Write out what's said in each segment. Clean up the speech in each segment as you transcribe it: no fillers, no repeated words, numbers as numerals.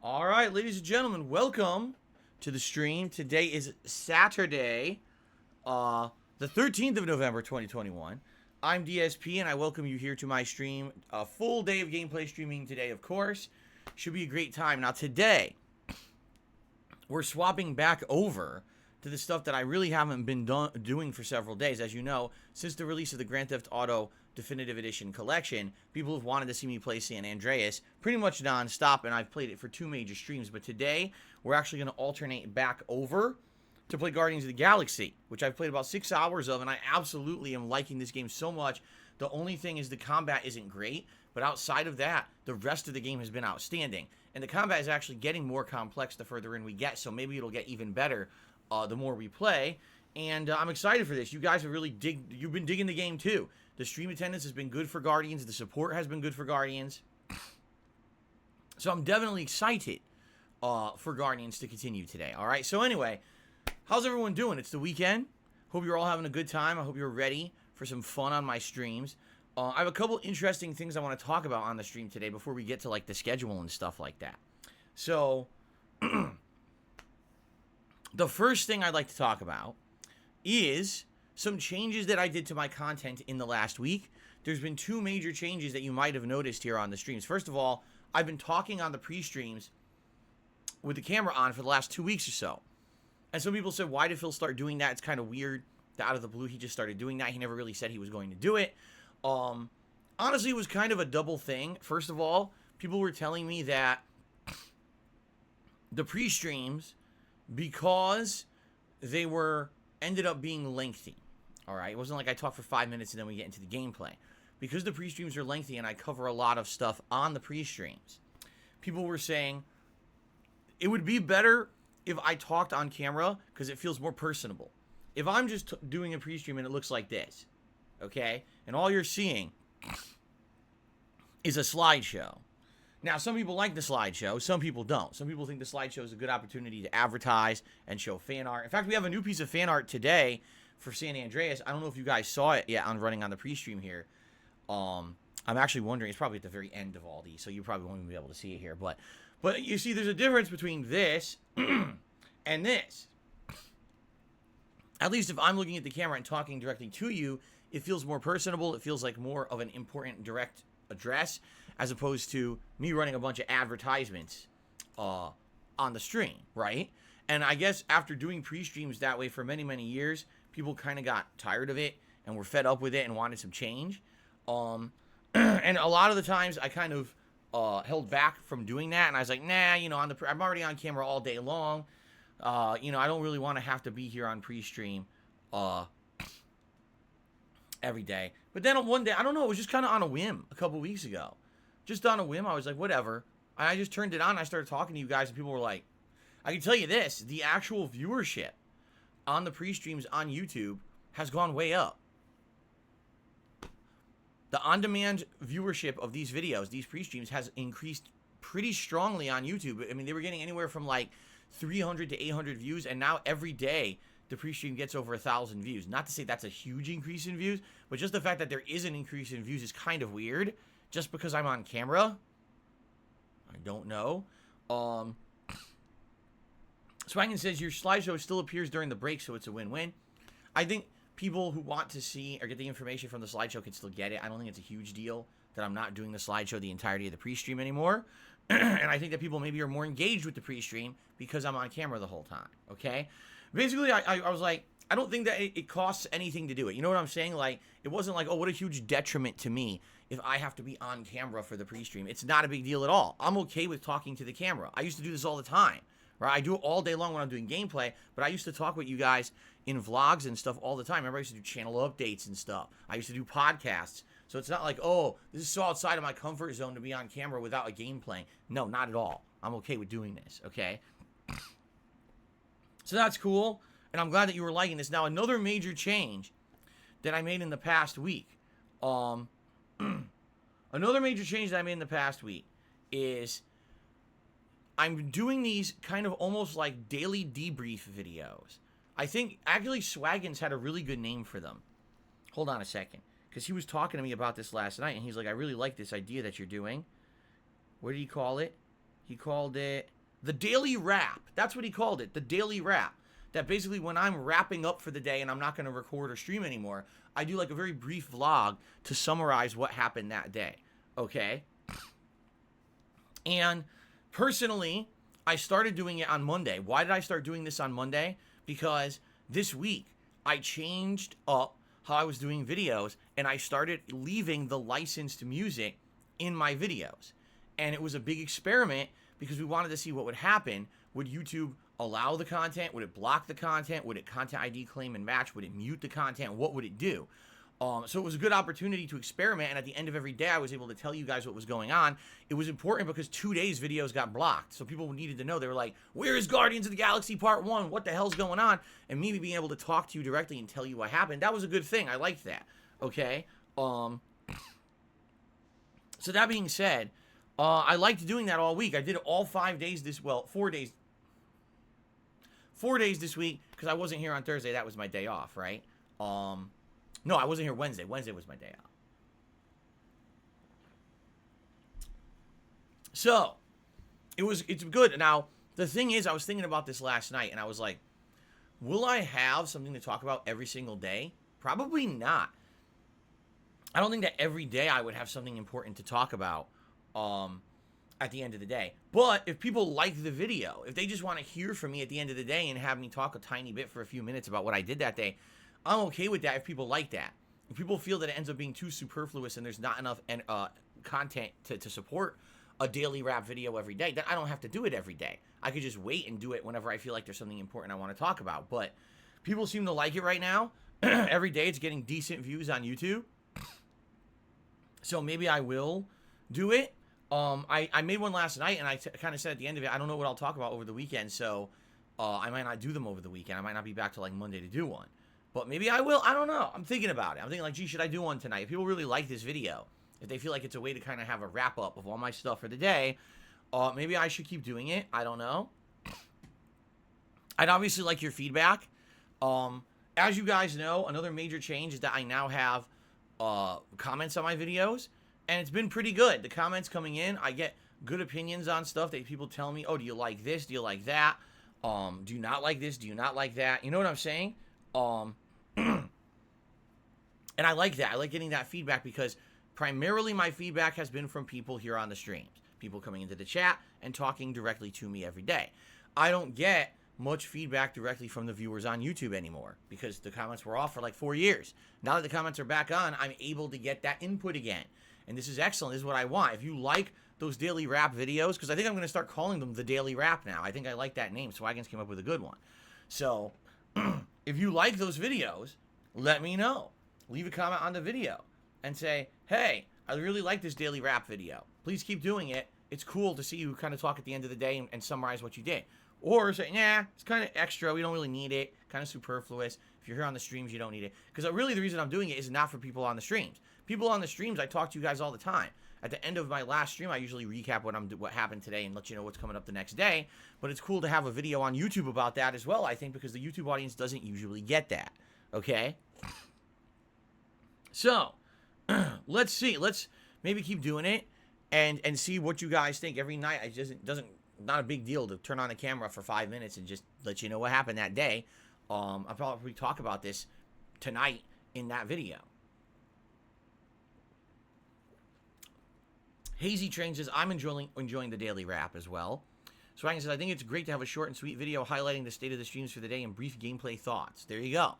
All right, ladies and gentlemen, welcome to the stream. Today is Saturday, uh, the 13th of November, 2021. I'm DSP, and I welcome you here to my stream. A full day of gameplay streaming today, of course. Should be a great time. Now, today, we're swapping back over to the stuff that I really haven't been doing for several days. As you know, since the release of the Grand Theft Auto Definitive Edition collection, people have wanted to see me play San Andreas pretty much non-stop, and I've played it for two major streams. But today, we're actually going to alternate back over to play Guardians of the Galaxy, which I've played about 6 hours of, and I absolutely am liking this game so much. The only thing is the combat isn't great, but outside of that, the rest of the game has been outstanding. And the combat is actually getting more complex the further in we get, so maybe it'll get even better the more we play. And I'm excited for this. You guys have really you've been digging the game too. The stream attendance has been good for Guardians. The support has been good for Guardians. So I'm definitely excited for Guardians to continue today. All right. So anyway, how's everyone doing? It's the weekend. Hope you're all having a good time. I hope you're ready for some fun on my streams. I have a couple interesting things I want to talk about on the stream today before we get to like the schedule and stuff like that. So the first thing I'd like to talk about is some changes that I did to my content in the last week. There's been two major changes that you might have noticed here on the streams. First of all, I've been talking on the pre-streams with the camera on for the last 2 weeks or so. And some people said, why did Phil start doing that? It's kind of weird that out of the blue he just started doing that. He never really said he was going to do it. Honestly, it was kind of a double thing. First of all, people were telling me that the pre-streams, because they ended up being lengthy. All right, it wasn't like I talk for 5 minutes and then we get into the gameplay. Because the pre-streams are lengthy and I cover a lot of stuff on the pre-streams, people were saying it would be better if I talked on camera because it feels more personable. If I'm just doing a pre-stream and it looks like this, okay, and all you're seeing is a slideshow. Now, some people like the slideshow, some people don't. Some people think the slideshow is a good opportunity to advertise and show fan art. In fact, we have a new piece of fan art today for San Andreas. I don't know if you guys saw it yet on running on the pre-stream here. I'm actually wondering, it's probably at the very end of all these, so you probably won't even be able to see it here. But you see, there's a difference between this and this. At least if I'm looking at the camera and talking directly to you, it feels more personable. It feels like more of an important direct address as opposed to me running a bunch of advertisements on the stream, right? And I guess after doing pre-streams that way for many, many years, people kind of got tired of it and were fed up with it and wanted some change. And a lot of the times I kind of held back from doing that, and I was like, nah, I'm already on camera all day long. I don't really want to have to be here on pre-stream every day. But then one day, I don't know, it was just kind of on a whim a couple weeks ago. Just on a whim, I was like, whatever. And I just turned it on, and I started talking to you guys, and people were like, I can tell you this, the actual viewership on the pre-streams on YouTube has gone way up. The on-demand viewership of these videos, these pre-streams, has increased pretty strongly on YouTube. I mean, they were getting anywhere from like 300 to 800 views, and now every day the pre-stream gets over 1,000 views. Not to say that's a huge increase in views, but just the fact that there is an increase in views is kind of weird. Just because I'm on camera, I don't know. Swaggin says your slideshow still appears during the break, so it's a win-win. I think people who want to see or get the information from the slideshow can still get it. I don't think it's a huge deal that I'm not doing the slideshow the entirety of the pre-stream anymore. And I think that people maybe are more engaged with the pre-stream because I'm on camera the whole time, okay? Basically, I was like, I don't think that it costs anything to do it. You know what I'm saying? Like, it wasn't like, oh, what a huge detriment to me if I have to be on camera for the pre-stream. It's not a big deal at all. I'm okay with talking to the camera. I used to do this all the time, right? I do it all day long when I'm doing gameplay, but I used to talk with you guys in vlogs and stuff all the time. Remember, I used to do channel updates and stuff. I used to do podcasts. So it's not like, oh, this is so outside of my comfort zone to be on camera without a game playing. No, not at all. I'm okay with doing this, okay? So that's cool, and I'm glad that you were liking this. Now, another major change that I made in the past week, another major change that I made in the past week is I'm doing these kind of almost like daily debrief videos. I think, actually, Swaggins had a really good name for them. Hold on a second, because he was talking to me about this last night, and he's like, I really like this idea that you're doing. What did he call it? He called it the Daily Wrap. That's what he called it, the Daily Wrap. That basically when I'm wrapping up for the day and I'm not going to record or stream anymore, I do like a very brief vlog to summarize what happened that day. Okay? And personally, I started doing it on Monday. Why did I start doing this on Monday? Because this week I changed up how I was doing videos and I started leaving the licensed music in my videos. And it was a big experiment because we wanted to see what would happen. Would YouTube allow the content? Would it block the content? Would it content ID claim and match? Would it mute the content? What would it do? So it was a good opportunity to experiment, and at the end of every day, I was able to tell you guys what was going on. It was important because 2 days videos got blocked, so people needed to know. They were like, where is Guardians of the Galaxy Part 1? What the hell's going on? And me being able to talk to you directly and tell you what happened, that was a good thing. I liked that, okay? So that being said, I liked doing that all week. I did it all 5 days well, 4 days. 4 days this week, because I wasn't here on Thursday. That was my day off, right? No, I wasn't here Wednesday. Wednesday was my day off. So, it's good. Now, the thing is, I was thinking about this last night, and I was like, will I have something to talk about every single day? Probably not. I don't think that every day I would have something important to talk about at the end of the day. But if people like the video, if they just want to hear from me at the end of the day and have me talk a tiny bit for a few minutes about what I did that day, I'm okay with that if people like that. If people feel that it ends up being too superfluous and there's not enough content to support a daily wrap video every day, then I don't have to do it every day. I could just wait and do it whenever I feel like there's something important I want to talk about. But people seem to like it right now. Every day it's getting decent views on YouTube. So maybe I will do it. I made one last night, and I kind of said at the end of it, I don't know what I'll talk about over the weekend, so I might not do them over the weekend. I might not be back till like Monday to do one. But maybe I will. I don't know. I'm thinking about it. I'm thinking like, gee, should I do one tonight? If people really like this video, if they feel like it's a way to kind of have a wrap-up of all my stuff for the day, maybe I should keep doing it. I don't know. I'd obviously like your feedback. As you guys know, another major change is that I now have comments on my videos, and it's been pretty good. The comments coming in, I get good opinions on stuff that people tell me, oh, do you like this? Do you like that? Do you not like this? Do you not like that? You know what I'm saying? And I like that. I like getting that feedback because primarily my feedback has been from people here on the streams. People coming into the chat and talking directly to me every day. I don't get much feedback directly from the viewers on YouTube anymore because the comments were off for like 4 years. Now that the comments are back on, I'm able to get that input again. And this is excellent. This is what I want. If you like those daily wrap videos, because I think I'm going to start calling them the daily wrap now. I think I like that name. Swagans came up with a good one. So if you like those videos, let me know. Leave a comment on the video and say, hey, I really like this daily wrap video. Please keep doing it. It's cool to see you kind of talk at the end of the day and summarize what you did. Or say, nah, it's kind of extra. We don't really need it. Kind of superfluous. If you're here on the streams, you don't need it. Because really the reason I'm doing it is not for people on the streams. People on the streams, I talk to you guys all the time. At the end of my last stream, I usually recap what happened today and let you know what's coming up the next day. But it's cool to have a video on YouTube about that as well, I think, because the YouTube audience doesn't usually get that. Okay? So, let's see. Let's maybe keep doing it and see what you guys think. Every night, it doesn't not a big deal to turn on the camera for 5 minutes and just let you know what happened that day. I'll probably talk about this tonight in that video. Hazy Train says, I'm enjoying the daily wrap as well. Swaggan says, I think it's great to have a short and sweet video highlighting the state of the streams for the day and brief gameplay thoughts. There you go.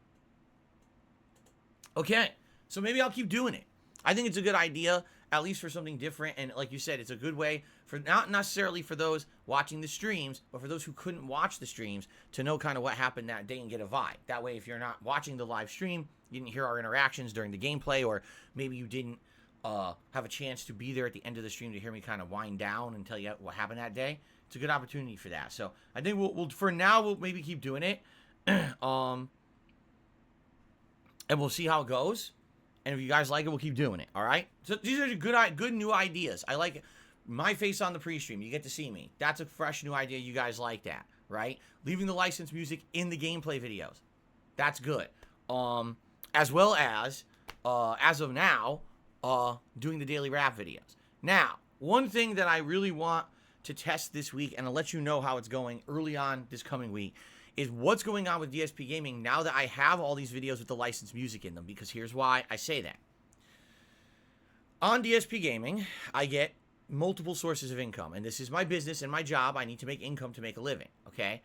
Okay, so maybe I'll keep doing it. I think it's a good idea, at least for something different. And like you said, it's a good way for not necessarily for those watching the streams, but for those who couldn't watch the streams to know kind of what happened that day and get a vibe. That way, if you're not watching the live stream, you didn't hear our interactions during the gameplay, or maybe you didn't have a chance to be there at the end of the stream to hear me kind of wind down and tell you what happened that day. It's a good opportunity for that. So I think we'll for now, we'll maybe keep doing it. And we'll see how it goes. And if you guys like it, we'll keep doing it. All right. So these are good new ideas. I like it. My face on the pre-stream. You get to see me. That's a fresh new idea. You guys like that, right? Leaving the licensed music in the gameplay videos. That's good. As well as of now, doing the daily wrap videos. Now, one thing that I really want to test this week, and I'll let you know how it's going early on this coming week, is what's going on with DSP Gaming now that I have all these videos with the licensed music in them, because here's why I say that. On DSP Gaming, I get multiple sources of income, and this is my business and my job. I need to make income to make a living, okay?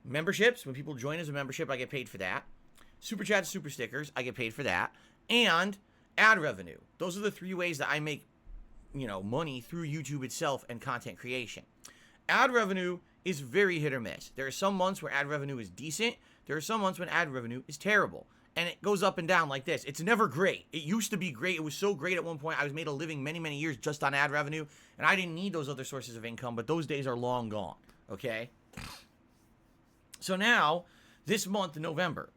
Memberships, when people join as a membership, I get paid for that. Super chats, super stickers, I get paid for that. And ad revenue. Those are the three ways that I make, money through YouTube itself and content creation. Ad revenue is very hit or miss. There are some months where ad revenue is decent. There are some months when ad revenue is terrible. And it goes up and down like this. It's never great. It used to be great. It was so great at one point. I was made a living many, many years just on ad revenue. And I didn't need those other sources of income. But those days are long gone. Okay? So now, this month, November,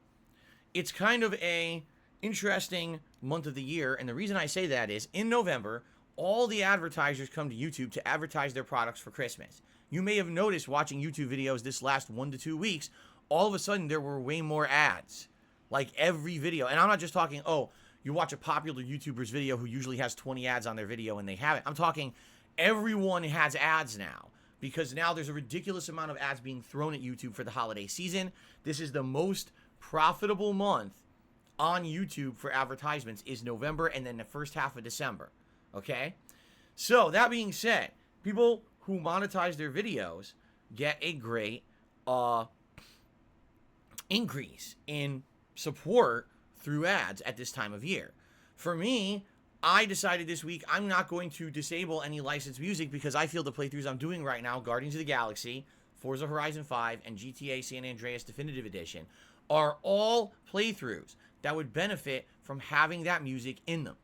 it's kind of a interesting month of the year. And the reason I say that is, in November, all the advertisers come to YouTube to advertise their products for Christmas. You may have noticed watching YouTube videos this last 1 to 2 weeks, all of a sudden there were way more ads. Like every video. And I'm not just talking, you watch a popular YouTuber's video who usually has 20 ads on their video and they have it. I'm talking everyone has ads now. Because now there's a ridiculous amount of ads being thrown at YouTube for the holiday season. This is the most profitable month on YouTube for advertisements is November and then the first half of December. Okay? So, that being said, people who monetize their videos get a great increase in support through ads at this time of year. For me, I decided this week I'm not going to disable any licensed music because I feel the playthroughs I'm doing right now, Guardians of the Galaxy, Forza Horizon 5, and GTA San Andreas Definitive Edition, are all playthroughs that would benefit from having that music in them.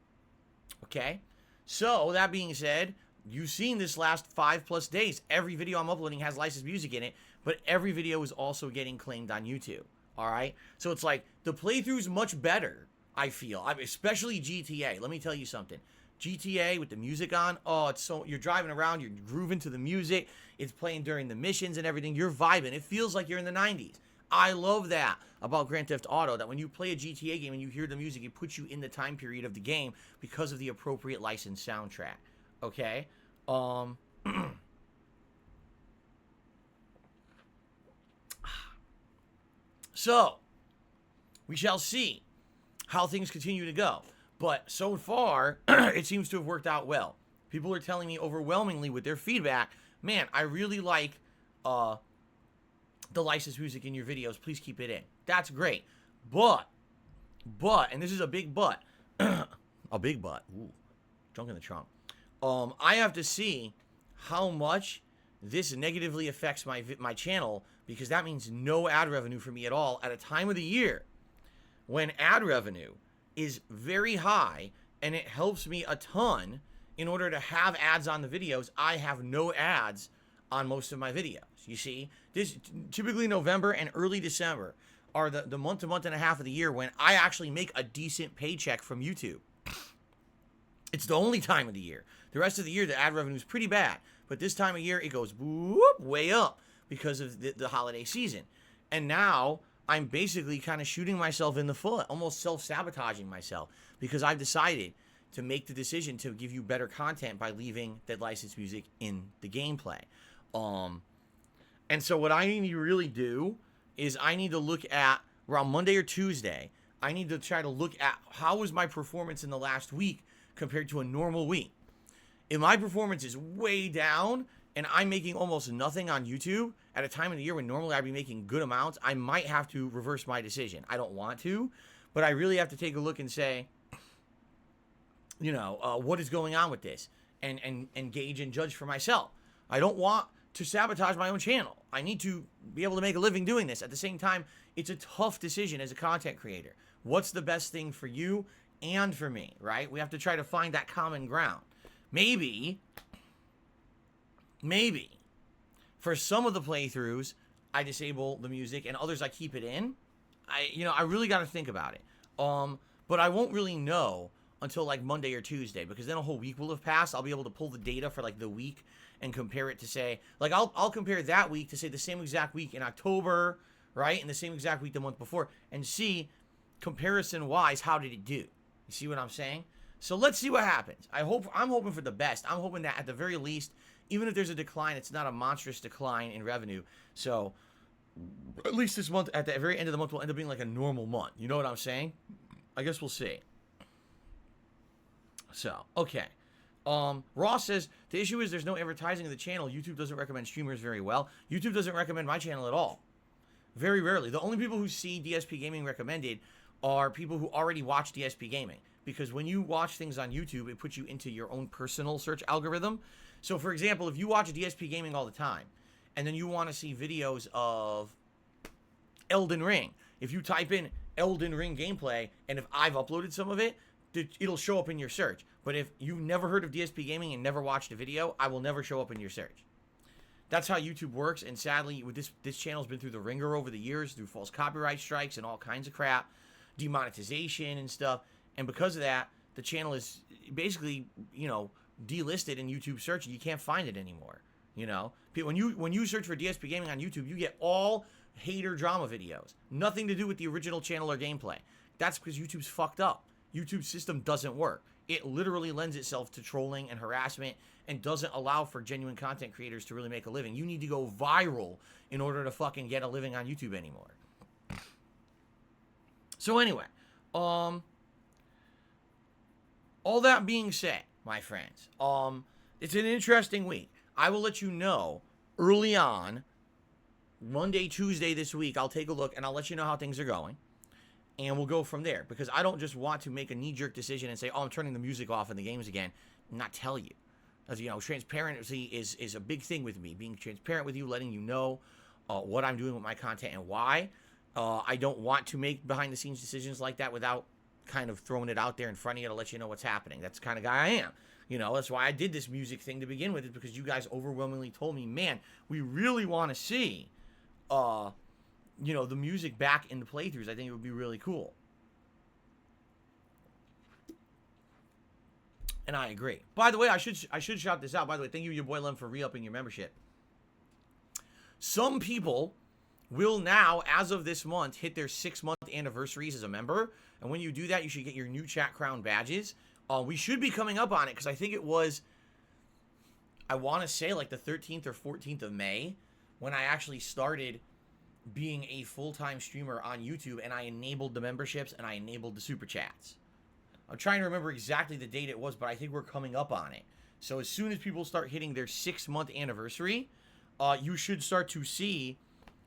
Okay? So, that being said, you've seen this last 5+ days, every video I'm uploading has licensed music in it, but every video is also getting claimed on YouTube. Alright? So it's like, the playthrough's much better, I feel. Especially GTA. Let me tell you something. GTA with the music on, it's so, you're driving around, you're grooving to the music, it's playing during the missions and everything, you're vibing. It feels like you're in the 90s. I love that about Grand Theft Auto, that when you play a GTA game and you hear the music, it puts you in the time period of the game because of the appropriate licensed soundtrack. Okay? So, we shall see how things continue to go. But so far, it seems to have worked out well. People are telling me overwhelmingly with their feedback, man, I really like the licensed music in your videos. Please keep it in. That's great. But, and this is a big but, a big but, ooh, drunk in the trunk. I have to see how much this negatively affects my channel, because that means no ad revenue for me at all at a time of the year when ad revenue is very high and it helps me a ton. In order to have ads on the videos, I have no ads on most of my videos. You see, this typically November and early December are the month to month and a half of the year when I actually make a decent paycheck from YouTube. It's the only time of the year. The rest of the year, the ad revenue is pretty bad. But this time of year, it goes whoop, way up because of the holiday season. And now, I'm basically kind of shooting myself in the foot, almost self-sabotaging myself, because I've decided to make the decision to give you better content by leaving that licensed music in the gameplay. And so what I need to really do is I need to look at, around Monday or Tuesday, I need to try to look at how was my performance in the last week compared to a normal week. If my performance is way down and I'm making almost nothing on YouTube at a time of the year when normally I'd be making good amounts, I might have to reverse my decision. I don't want to, but I really have to take a look and say, what is going on with this, and gauge and judge for myself. I don't want to sabotage my own channel. I need to be able to make a living doing this. At the same time, it's a tough decision as a content creator. What's the best thing for you and for me, right? We have to try to find that common ground. Maybe, for some of the playthroughs, I disable the music, and others I keep it in. I really got to think about it. But I won't really know until like Monday or Tuesday, because then a whole week will have passed. I'll be able to pull the data for like the week and compare it to say, like I'll compare that week to say the same exact week in October, right? And the same exact week the month before, and see comparison-wise, how did it do? You see what I'm saying? So let's see what happens. I'm hoping for the best. I'm hoping that at the very least, even if there's a decline, it's not a monstrous decline in revenue. So at least this month, at the very end of the month, will end up being like a normal month. You know what I'm saying? I guess we'll see. So, okay. Ross says, the issue is there's no advertising of the channel. YouTube doesn't recommend streamers very well. YouTube doesn't recommend my channel at all. Very rarely. The only people who see DSP Gaming recommended are people who already watch DSP Gaming. Because when you watch things on YouTube, it puts you into your own personal search algorithm. So, for example, if you watch DSP Gaming all the time, and then you want to see videos of Elden Ring, if you type in Elden Ring gameplay, and if I've uploaded some of it, it'll show up in your search. But if you've never heard of DSP Gaming and never watched a video, I will never show up in your search. That's how YouTube works, and sadly, with this channel's been through the ringer over the years, through false copyright strikes and all kinds of crap, demonetization and stuff, and because of that, the channel is basically, you know, delisted in YouTube search, and you can't find it anymore, you know? When you search for DSP Gaming on YouTube, you get all hater drama videos. Nothing to do with the original channel or gameplay. That's because YouTube's fucked up. YouTube's system doesn't work. It literally lends itself to trolling and harassment and doesn't allow for genuine content creators to really make a living. You need to go viral in order to fucking get a living on YouTube anymore. So anyway, all that being said, my friends, it's an interesting week. I will let you know early on, Monday, Tuesday this week, I'll take a look and I'll let you know how things are going. And we'll go from there, because I don't just want to make a knee-jerk decision and say, oh, I'm turning the music off in the games again, and not tell you. As you know, transparency is a big thing with me. Being transparent with you, letting you know what I'm doing with my content and why. I don't want to make behind-the-scenes decisions like that without kind of throwing it out there in front of you to let you know what's happening. That's the kind of guy I am. You know, that's why I did this music thing to begin with, is because you guys overwhelmingly told me, man, we really want to see you know, the music back in the playthroughs. I think it would be really cool. And I agree. By the way, I should shout this out. By the way, thank you, your boy Lem, for re-upping your membership. Some people will now, as of this month, hit their 6-month anniversaries as a member. And when you do that, you should get your new Chat Crown badges. We should be coming up on it, because I think it was, I want to say like the 13th or 14th of May, when I actually started being a full-time streamer on YouTube, and I enabled the memberships and I enabled the super chats. I'm trying to remember exactly the date it was, but I think we're coming up on it. So as soon as people start hitting their 6-month anniversary, you should start to see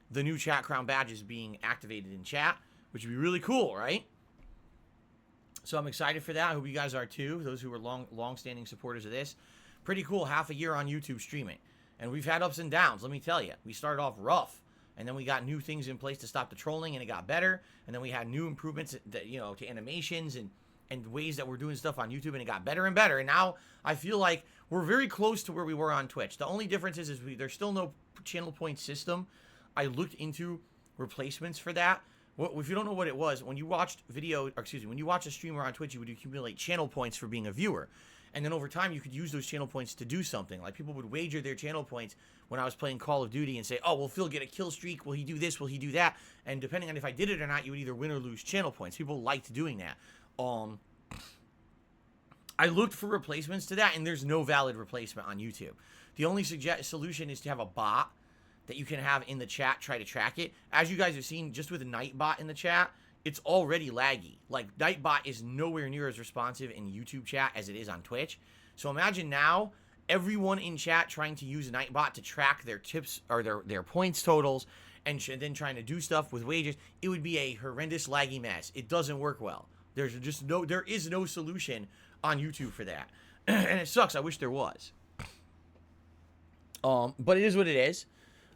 the new Chat Crown badges being activated in chat, which would be really cool, right? So I'm excited for that. I hope you guys are too, those who are long-standing supporters of this. Pretty cool, half a year on YouTube streaming. And we've had ups and downs, let me tell you. We started off rough, and then we got new things in place to stop the trolling, and it got better. And then we had new improvements that, you know, to animations and ways that we're doing stuff on YouTube, and it got better and better. And now I feel like we're very close to where we were on Twitch. The only difference is there's still no channel point system. I looked into replacements for that. If you don't know what it was, when you watched when you watch a streamer on Twitch, you would accumulate channel points for being a viewer. And then over time, you could use those channel points to do something. Like, people would wager their channel points when I was playing Call of Duty and say, oh, will Phil get a kill streak? Will he do this? Will he do that? And depending on if I did it or not, you would either win or lose channel points. People liked doing that. I looked for replacements to that, and there's no valid replacement on YouTube. The only solution is to have a bot that you can have in the chat try to track it. As you guys have seen, just with a Nightbot in the chat, it's already laggy. Like, Nightbot is nowhere near as responsive in YouTube chat as it is on Twitch. So imagine now everyone in chat trying to use Nightbot to track their tips or their points totals, and then trying to do stuff with wages. It would be a horrendous laggy mess. It doesn't work well. There is no solution on YouTube for that. And it sucks. I wish there was. But it is what it is.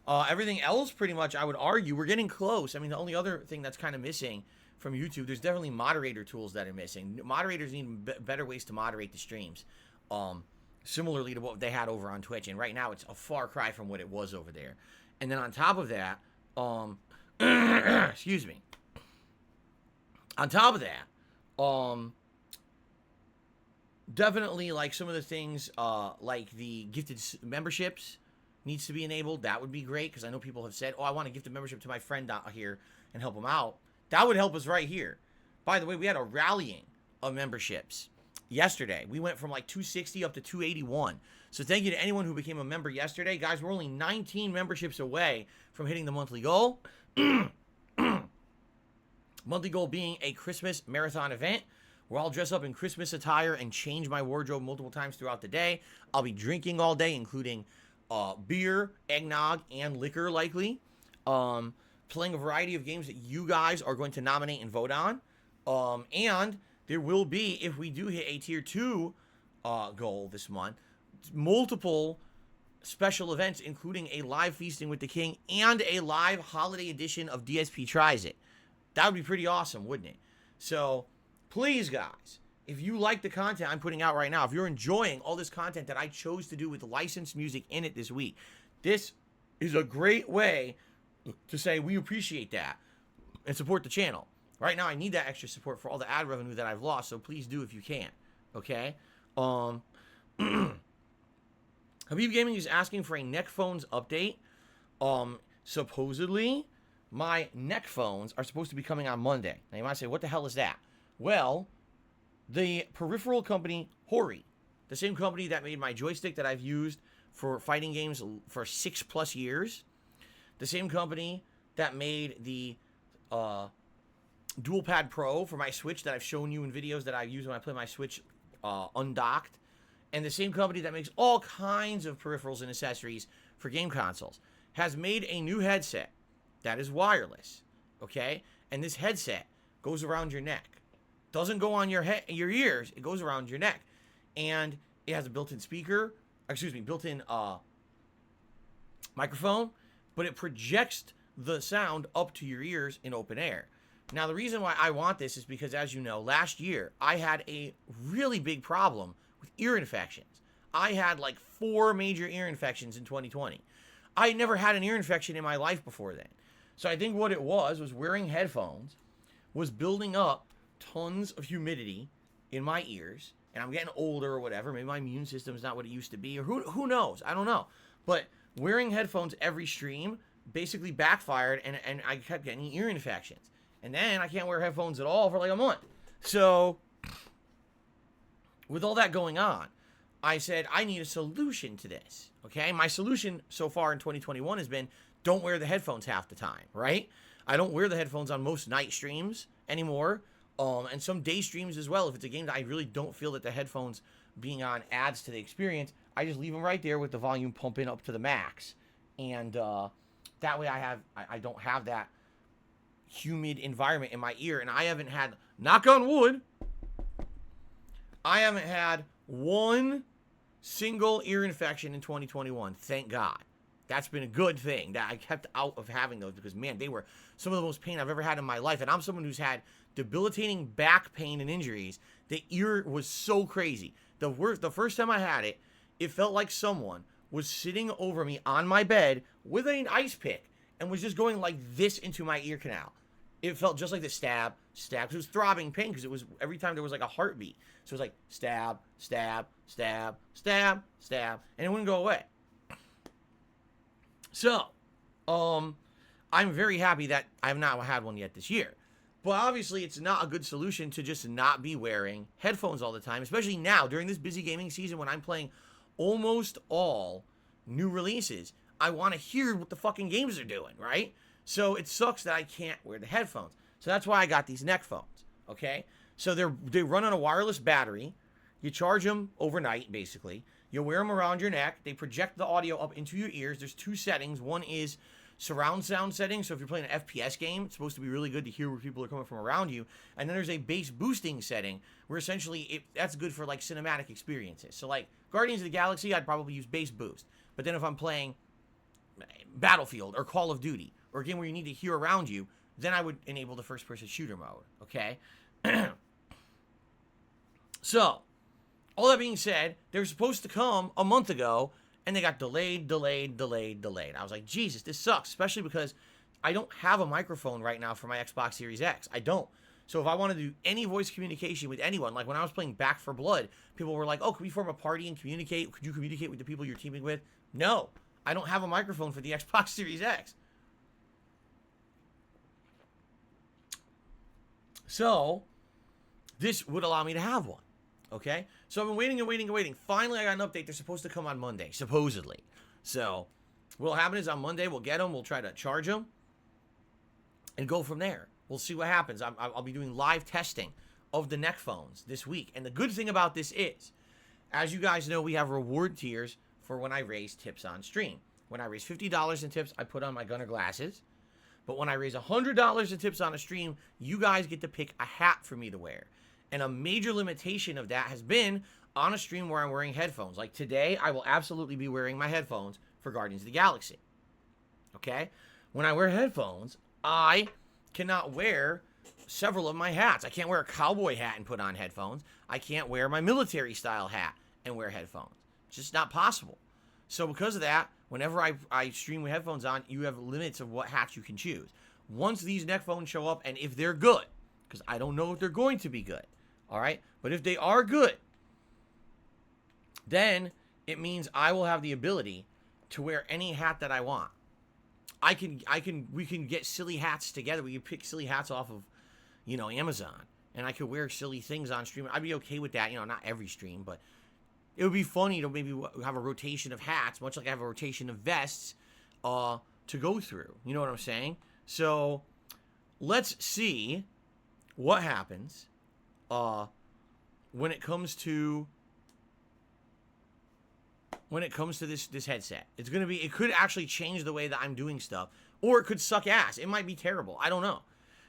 Everything else, pretty much, I would argue, we're getting close. I mean, the only other thing that's kind of missing from YouTube, there's definitely moderator tools that are missing. Moderators need better ways to moderate the streams, similarly to what they had over on Twitch. And right now, it's a far cry from what it was over there. And then on top of that, excuse me. On top of that, definitely, like, some of the things, like the gifted memberships needs to be enabled. That would be great, because I know people have said, oh, I want to gift a membership to my friend out here and help him out. That would help us right here. By the way, we had a rallying of memberships yesterday. We went from like 260 up to 281. So thank you to anyone who became a member yesterday. Guys, we're only 19 memberships away from hitting the monthly goal. Monthly goal being a Christmas marathon event where I'll dress up in Christmas attire and change my wardrobe multiple times throughout the day. I'll be drinking all day, including beer, eggnog, and liquor likely. Playing a variety of games that you guys are going to nominate and vote on. And there will be, if we do hit a tier 2 goal this month, multiple special events, including a live feasting with the king and a live holiday edition of DSP Tries It. That would be pretty awesome, wouldn't it? So, please, guys, if you like the content I'm putting out right now, if you're enjoying all this content that I chose to do with licensed music in it this week, this is a great way to say we appreciate that and support the channel. Right now, I need that extra support for all the ad revenue that I've lost, so please do if you can. Okay? Habib Gaming is asking for a neck phones update. Supposedly, my neck phones are supposed to be coming on Monday. Now, you might say, what the hell is that? Well, the peripheral company, Hori, the same company that made my joystick that I've used for fighting games for 6+ years, the same company that made the Dual Pad Pro for my Switch that I've shown you in videos that I use when I play my Switch undocked, and the same company that makes all kinds of peripherals and accessories for game consoles, has made a new headset that is wireless, okay? And this headset goes around your neck. Doesn't go on your ears, it goes around your neck. And it has a built-in speaker, built-in microphone, but it projects the sound up to your ears in open air. Now, the reason why I want this is because, as you know, last year, I had a really big problem with ear infections. I had like 4 major ear infections in 2020. I had never had an ear infection in my life before then. So I think what it was wearing headphones was building up tons of humidity in my ears, and I'm getting older or whatever. Maybe my immune system is not what it used to be, or who knows? I don't know. But wearing headphones every stream basically backfired, and I kept getting ear infections. And then I can't wear headphones at all for like a month. So, with all that going on, I said, I need a solution to this, okay? My solution so far in 2021 has been, don't wear the headphones half the time, right? I don't wear the headphones on most night streams anymore, and some day streams as well. If it's a game that I really don't feel that the headphones being on adds to the experience, I just leave them right there with the volume pumping up to the max. And that way I don't have that humid environment in my ear. And I haven't had, knock on wood, I haven't had one single ear infection in 2021. Thank God. That's been a good thing that I kept out of having those, because, man, they were some of the most pain I've ever had in my life. And I'm someone who's had debilitating back pain and injuries. The ear was so crazy. The first time I had it, it felt like someone was sitting over me on my bed with an ice pick and was just going like this into my ear canal. It felt just like the stab, stab. It was throbbing pain because it was every time there was like a heartbeat. So it was like stab, stab, stab, stab, stab, and it wouldn't go away. So, I'm very happy that I have not had one yet this year. But obviously, it's not a good solution to just not be wearing headphones all the time, especially now during this busy gaming season when I'm playing almost all new releases. I want to hear what the fucking games are doing, right? So it sucks that I can't wear the headphones. So that's why I got these neck phones, okay? So they run on a wireless battery. You charge them overnight, basically. You wear them around your neck. They project the audio up into your ears. There's 2 settings. One is surround sound setting. So if you're playing an FPS game, it's supposed to be really good to hear where people are coming from around you. And then there's a bass boosting setting where essentially that's good for like cinematic experiences. So like Guardians of the Galaxy, I'd probably use bass boost. But then if I'm playing Battlefield or Call of Duty or a game where you need to hear around you, then I would enable the first-person shooter mode, okay? So, all that being said, they were supposed to come a month ago, and they got delayed. I was like, Jesus, this sucks, especially because I don't have a microphone right now for my Xbox Series X. I don't. So if I want to do any voice communication with anyone, like when I was playing Back 4 Blood, people were like, oh, can we form a party and communicate? Could you communicate with the people you're teaming with? No, I don't have a microphone for the Xbox Series X. So, this would allow me to have one, okay? So I've been waiting and waiting and waiting. Finally, I got an update. They're supposed to come on Monday, supposedly. So what'll happen is on Monday, we'll get them. We'll try to charge them and go from there. We'll see what happens. I'll be doing live testing of the neck phones this week. And the good thing about this is, as you guys know, we have reward tiers for when I raise tips on stream. When I raise $50 in tips, I put on my Gunner glasses. But when I raise $100 in tips on a stream, you guys get to pick a hat for me to wear. And a major limitation of that has been on a stream where I'm wearing headphones. Like today, I will absolutely be wearing my headphones for Guardians of the Galaxy. Okay? When I wear headphones, I cannot wear several of my hats. I can't wear a cowboy hat and put on headphones. I can't wear my military style hat and wear headphones. It's just not possible. So because of that, whenever I stream with headphones on, you have limits of what hats you can choose. Once these neck phones show up, and if they're good, because I don't know if they're going to be good, all right? But if they are good, then it means I will have the ability to wear any hat that I want. We can get silly hats together. We can pick silly hats off of, Amazon. And I could wear silly things on stream. I'd be okay with that, not every stream, but it would be funny to maybe have a rotation of hats, much like I have a rotation of vests to go through. You know what I'm saying? So let's see what happens when it comes to this headset. It could actually change the way that I'm doing stuff, or it could suck ass. It might be terrible. I don't know.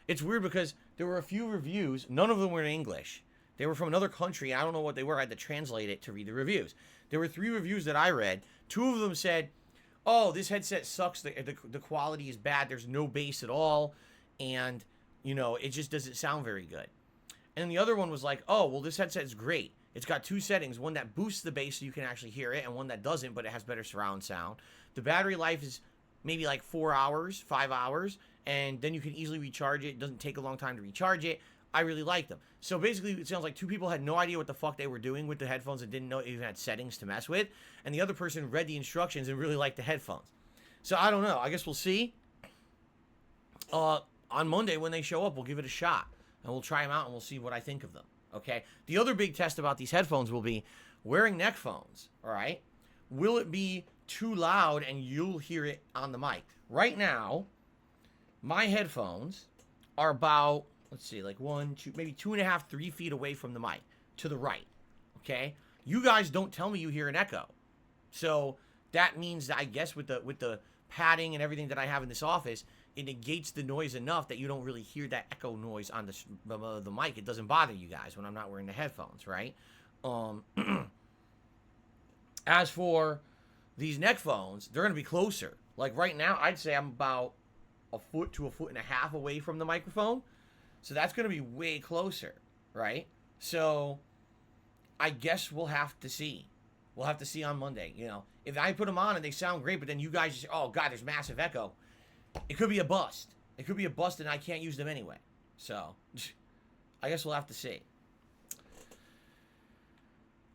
It's weird because there were a few reviews. None of them were in English. They were from another country. I don't know what they were. I had to translate it to read the reviews. There were 3 reviews that I read. 2 of them said, oh, this headset sucks. The quality is bad. There's no bass at all. And, it just doesn't sound very good. And the other one was like, oh, well, this headset is great. It's got 2 settings. One that boosts the bass so you can actually hear it, and one that doesn't, but it has better surround sound. The battery life is maybe like 4 hours, 5 hours, and then you can easily recharge it. It doesn't take a long time to recharge it. I really like them. So basically, it sounds like 2 people had no idea what the fuck they were doing with the headphones and didn't know it even had settings to mess with. And the other person read the instructions and really liked the headphones. So I don't know. I guess we'll see. On Monday when they show up, we'll give it a shot. And we'll try them out and we'll see what I think of them. Okay? The other big test about these headphones will be wearing neck phones. All right? Will it be too loud and you'll hear it on the mic? Right now, my headphones are about... let's see, like 1, 2, maybe 2.5, 3 feet away from the mic, to the right, okay? You guys don't tell me you hear an echo. So that means that I guess with the padding and everything that I have in this office, it negates the noise enough that you don't really hear that echo noise on the mic. It doesn't bother you guys when I'm not wearing the headphones, right? As for these neck phones, they're going to be closer. Like right now, I'd say I'm about a foot to a foot and a half away from the microphone. So that's going to be way closer, right? So I guess we'll have to see. We'll have to see on Monday, If I put them on and they sound great, but then you guys just say, oh, God, there's massive echo. It could be a bust. It could be a bust and I can't use them anyway. So I guess we'll have to see.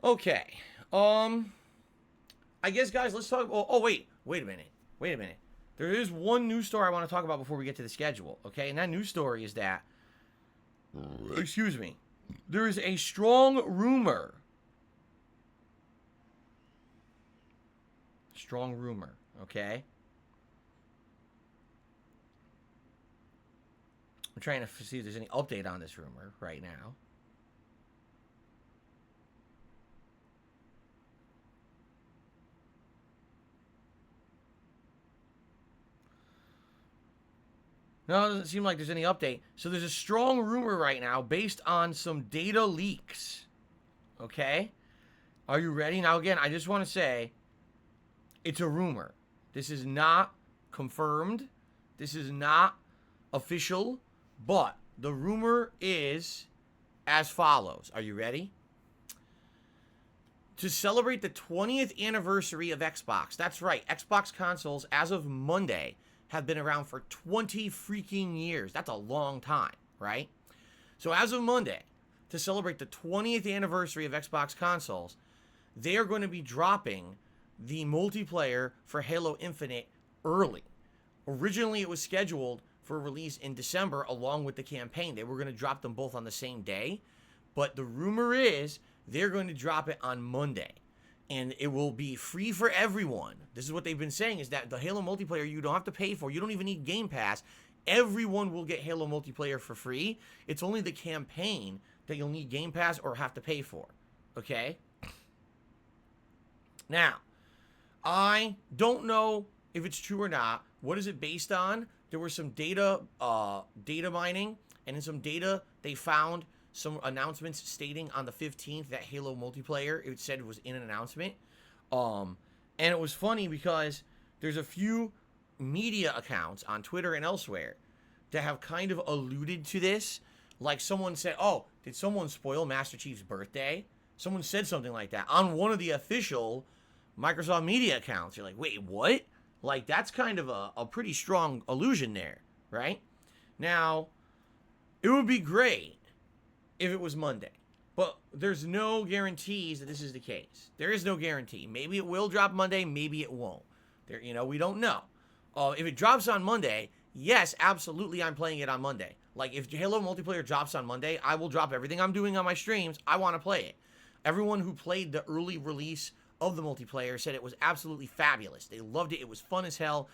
Okay. I guess, guys, let's talk. Oh, wait a minute. There is one news story I want to talk about before we get to the schedule, okay? And that news story is that, excuse me, there is a strong rumor. Strong rumor, okay? I'm trying to see if there's any update on this rumor right now. No, it doesn't seem like there's any update. So there's a strong rumor right now based on some data leaks. Okay? Are you ready? Now, again, I just want to say it's a rumor. This is not confirmed. This is not official. But the rumor is as follows. Are you ready? To celebrate the 20th anniversary of Xbox. That's right. Xbox consoles, as of Monday, have been around for 20 freaking years. That's a long time, right? So as of Monday, to celebrate the 20th anniversary of Xbox consoles, they are going to be dropping the multiplayer for Halo Infinite early. Originally, it was scheduled for release in December along with the campaign. They were going to drop them both on the same day. But the rumor is they're going to drop it on Monday. And it will be free for everyone. This is what they've been saying, is that the Halo multiplayer you don't have to pay for. You don't even need Game Pass. Everyone will get Halo multiplayer for free. It's only the campaign that you'll need Game Pass or have to pay for. Okay? Now, I don't know if it's true or not. What is it based on? There was some data mining, and in some data they found some announcements stating on the 15th that Halo multiplayer, it said it was in an announcement. And it was funny because there's a few media accounts on Twitter and elsewhere that have kind of alluded to this. Like someone said, oh, did someone spoil Master Chief's birthday? Someone said something like that on one of the official Microsoft media accounts. You're like, wait, what? Like, that's kind of a pretty strong allusion there, right? Now, it would be great if it was Monday, but there's no guarantees that this is the case. There is no guarantee. Maybe it will drop Monday, maybe it won't. We don't know. If it drops on Monday, yes, absolutely, I'm playing it on Monday. Like, if Halo multiplayer drops on Monday, I will drop everything I'm doing on my streams. I want to play it. Everyone who played the early release of the multiplayer said it was absolutely fabulous. They loved it. It was fun as hell.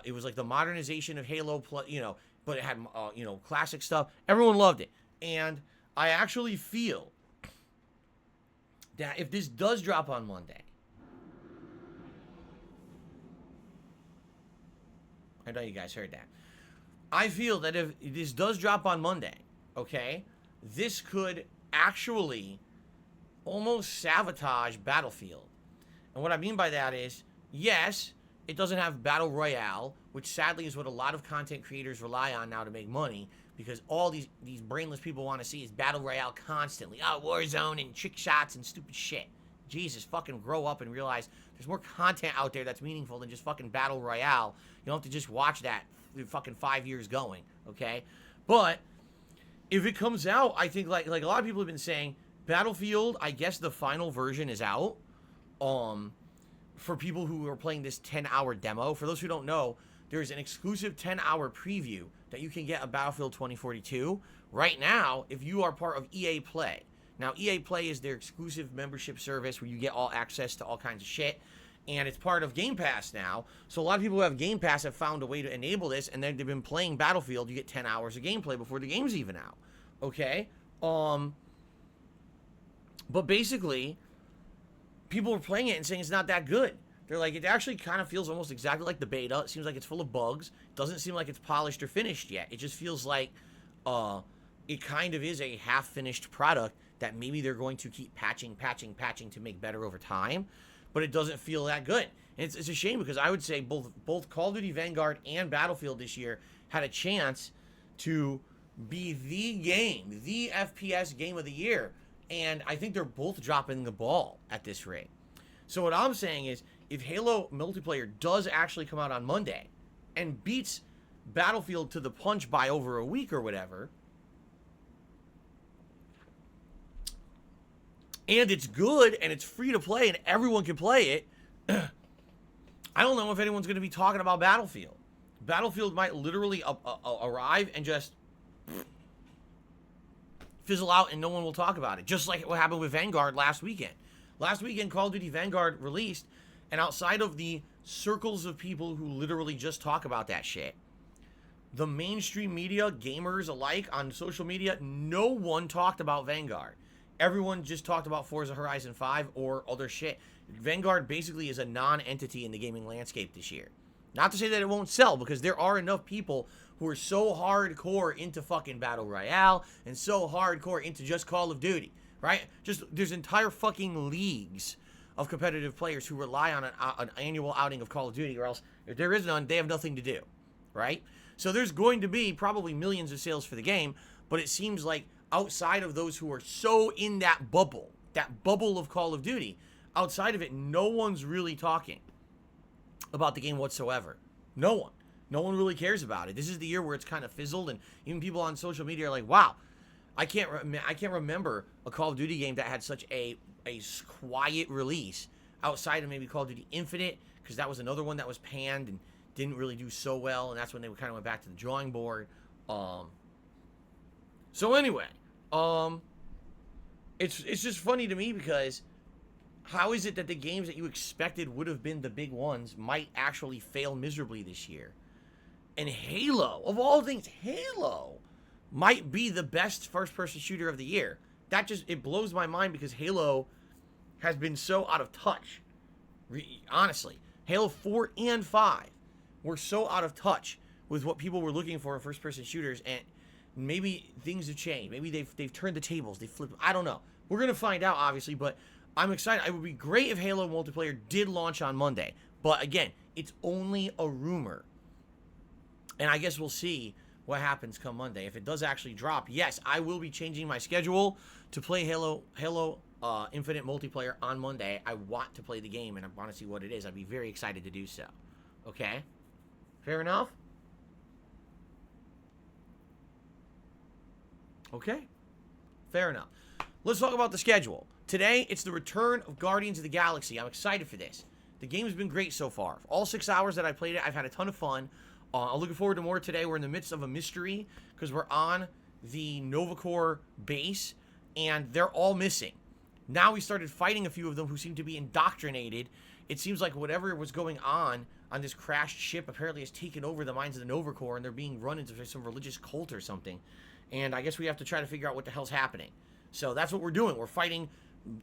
It was like the modernization of Halo, but it had, classic stuff. Everyone loved it. And I actually feel that if this does drop on Monday, I know you guys heard that. I feel that if this does drop on Monday, okay, this could actually almost sabotage Battlefield. And what I mean by that is, yes, it doesn't have Battle Royale, which sadly is what a lot of content creators rely on now to make money, because all these brainless people want to see is Battle Royale constantly. Oh, Warzone and trick shots and stupid shit. Jesus, fucking grow up and realize there's more content out there that's meaningful than just fucking Battle Royale. You don't have to just watch that fucking 5 years going, okay? But if it comes out, I think like a lot of people have been saying, Battlefield, I guess the final version is out. For people who are playing this 10-hour demo. For those who don't know, there's an exclusive 10-hour preview that you can get of Battlefield 2042 right now if you are part of EA Play. Now, EA Play is their exclusive membership service where you get all access to all kinds of shit, and it's part of Game Pass now. So a lot of people who have Game Pass have found a way to enable this, and they've been playing Battlefield. You get 10 hours of gameplay before the game's even out. Okay? But basically, people are playing it and saying it's not that good. They're like, it actually kind of feels almost exactly like the beta. It seems like it's full of bugs. It doesn't seem like it's polished or finished yet. It just feels like it kind of is a half-finished product that maybe they're going to keep patching to make better over time. But it doesn't feel that good. And it's a shame because I would say both Call of Duty Vanguard and Battlefield this year had a chance to be the game, the FPS game of the year. And I think they're both dropping the ball at this rate. So what I'm saying is, if Halo multiplayer does actually come out on Monday and beats Battlefield to the punch by over a week or whatever, and it's good and it's free to play and everyone can play it, I don't know if anyone's going to be talking about Battlefield. Battlefield might literally arrive and just fizzle out and no one will talk about it. Just like what happened with Vanguard last weekend. Last weekend, Call of Duty Vanguard released, and outside of the circles of people who literally just talk about that shit, the mainstream media, gamers alike on social media, no one talked about Vanguard. Everyone just talked about Forza Horizon 5 or other shit. Vanguard basically is a non-entity in the gaming landscape this year. Not to say that it won't sell, because there are enough people who are so hardcore into fucking Battle Royale and so hardcore into just Call of Duty, right? Just, there's entire fucking leagues of competitive players who rely on an annual outing of Call of Duty, or else if there is none, they have nothing to do, right? So there's going to be probably millions of sales for the game, but it seems like outside of those who are so in that bubble of Call of Duty, outside of it, no one's really talking about the game whatsoever. No one. No one really cares about it. This is the year where it's kind of fizzled, and even people on social media are like, wow, I can't remember a Call of Duty game that had such a quiet release outside of maybe Call of Duty Infinite, because that was another one that was panned and didn't really do so well, and that's when they kind of went back to the drawing board. So anyway, it's just funny to me because how is it that the games that you expected would have been the big ones might actually fail miserably this year? And Halo, of all things, Halo might be the best first-person shooter of the year. It blows my mind because Halo has been so out of touch. Honestly, Halo 4 and 5 were so out of touch with what people were looking for in first-person shooters, and maybe things have changed. Maybe they've turned the tables. They flipped. I don't know. We're going to find out, obviously, but I'm excited. It would be great if Halo multiplayer did launch on Monday. But again, it's only a rumor. And I guess we'll see what happens come Monday. If it does actually drop, yes, I will be changing my schedule to play Halo Infinite multiplayer on Monday. I want to play the game, and I want to see what it is. I'd be very excited to do so. Okay? Fair enough? Okay? Fair enough. Let's talk about the schedule. Today, it's the return of Guardians of the Galaxy. I'm excited for this. The game has been great so far. All 6 hours that I played it, I've had a ton of fun. I'm looking forward to more today. We're in the midst of a mystery because we're on the Nova Corps base, and they're all missing. Now we started fighting a few of them who seem to be indoctrinated. It seems like whatever was going on this crashed ship apparently has taken over the minds of the Nova Corps, and they're being run into some religious cult or something. And I guess we have to try to figure out what the hell's happening. So that's what we're doing. We're fighting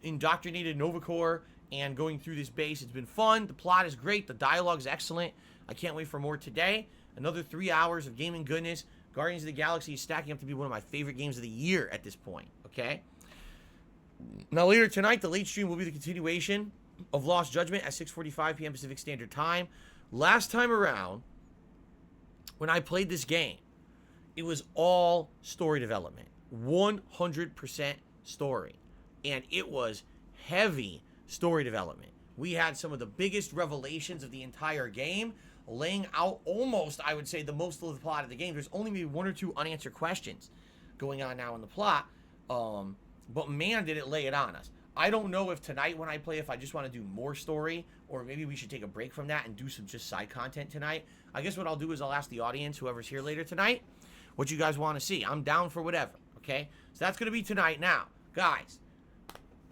indoctrinated Nova Corps and going through this base. It's been fun. The plot is great. The dialogue is excellent. I can't wait for more today. Another 3 hours of gaming goodness. Guardians of the Galaxy is stacking up to be one of my favorite games of the year at this point. Okay? Now, later tonight, the late stream will be the continuation of Lost Judgment at 6:45 p.m. Pacific Standard Time. Last time around, when I played this game, it was all story development. 100% story. And it was heavy story development. We had some of the biggest revelations of the entire game, laying out almost, I would say, the most of the plot of the game. There's only maybe 1 or 2 unanswered questions going on now in the plot. But man, did it lay it on us. I don't know if tonight when I play, if I just want to do more story, or maybe we should take a break from that and do some just side content tonight. I guess what I'll do is I'll ask the audience, whoever's here later tonight, what you guys want to see. I'm down for whatever, okay? So that's going to be tonight. Now, guys,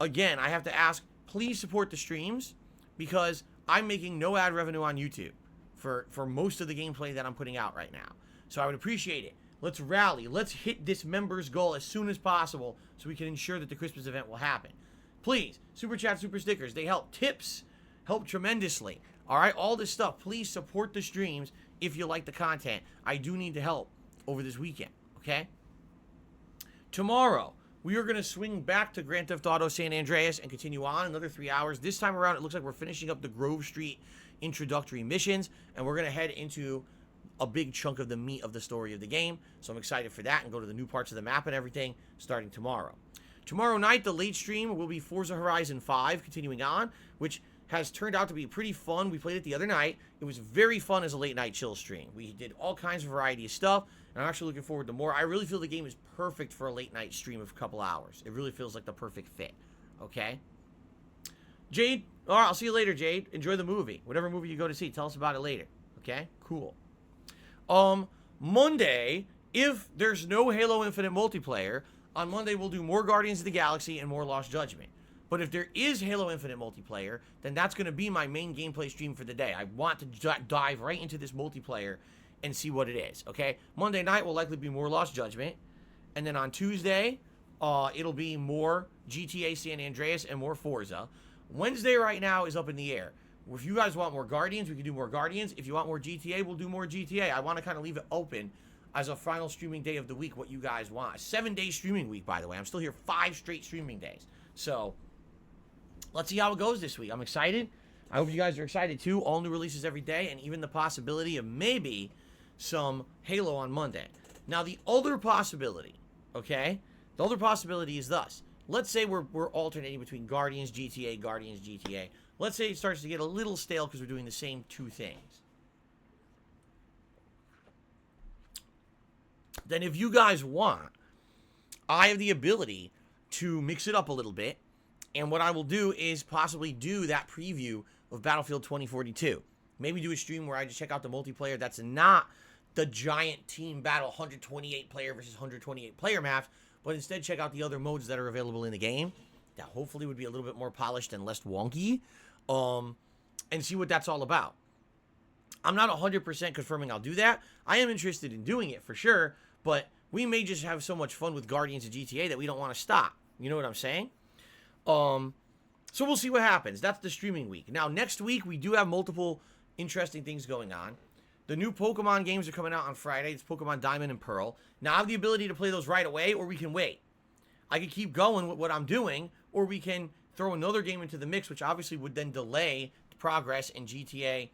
again, I have to ask, please support the streams because I'm making no ad revenue on YouTube for most of the gameplay that I'm putting out right now. So I would appreciate it. Let's rally. Let's hit this members goal as soon as possible so we can ensure that the Christmas event will happen. Please, Super Chat, Super Stickers, they help. Tips help tremendously. All right, all this stuff. Please support the streams if you like the content. I do need the help over this weekend, okay? Tomorrow, we are going to swing back to Grand Theft Auto San Andreas and continue on another 3 hours. This time around, it looks like we're finishing up the Grove Street introductory missions, and we're going to head into a big chunk of the meat of the story of the game. So I'm excited for that and go to the new parts of the map and everything starting tomorrow. Tomorrow night, the late stream will be Forza Horizon 5 continuing on, which has turned out to be pretty fun. We played it the other night. It was very fun as a late night chill stream. We did all kinds of variety of stuff, and I'm actually looking forward to more. I really feel the game is perfect for a late night stream of a couple hours. It really feels like the perfect fit, okay? Jade, all right, I'll see you later, Jade. Enjoy the movie. Whatever movie you go to see, tell us about it later, okay? Cool. Monday, if there's no Halo Infinite multiplayer, on Monday we'll do more Guardians of the Galaxy and more Lost Judgment. But if there is Halo Infinite multiplayer, then that's going to be my main gameplay stream for the day. I want to dive right into this multiplayer and see what it is, okay? Monday night will likely be more Lost Judgment. And then on Tuesday, it'll be more GTA San Andreas and more Forza. Wednesday right now is up in the air. If you guys want more Guardians, we can do more Guardians. If you want more GTA, we'll do more GTA. I want to kind of leave it open as a final streaming day of the week, what you guys want. A 7-day streaming week, by the way. I'm still here 5 straight streaming days. So, let's see how it goes this week. I'm excited. I hope you guys are excited too. All new releases every day, and even the possibility of maybe some Halo on Monday. Now, the other possibility, okay? The other possibility is thus. Let's say we're alternating between Guardians, GTA, Guardians, GTA. Let's say it starts to get a little stale because we're doing the same 2 things. Then if you guys want, I have the ability to mix it up a little bit. And what I will do is possibly do that preview of Battlefield 2042. Maybe do a stream where I just check out the multiplayer that's not the giant team battle 128 player versus 128 player maps, but instead check out the other modes that are available in the game that hopefully would be a little bit more polished and less wonky, and see what that's all about. I'm not 100% confirming I'll do that. I am interested in doing it for sure, but we may just have so much fun with Guardians of GTA that we don't want to stop. You know what I'm saying? So we'll see what happens. That's the streaming week. Now, next week, we do have multiple interesting things going on. The new Pokemon games are coming out on Friday. It's Pokemon Diamond and Pearl. Now, I have the ability to play those right away, or we can wait. I can keep going with what I'm doing, or we can throw another game into the mix, which obviously would then delay progress in GTA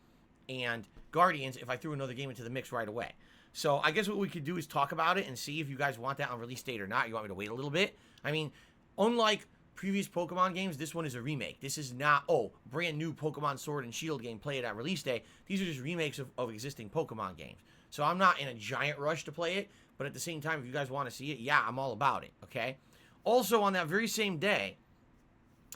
and Guardians if I threw another game into the mix right away. So I guess what we could do is talk about it and see if you guys want that on release date or not. You want me to wait a little bit? I mean, unlike previous Pokemon games, this one is a remake. This is not, brand new Pokemon Sword and Shield game, play it at release day. These are just remakes of existing Pokemon games. So I'm not in a giant rush to play it, but at the same time, if you guys want to see it, yeah, I'm all about it, okay? Also, on that very same day,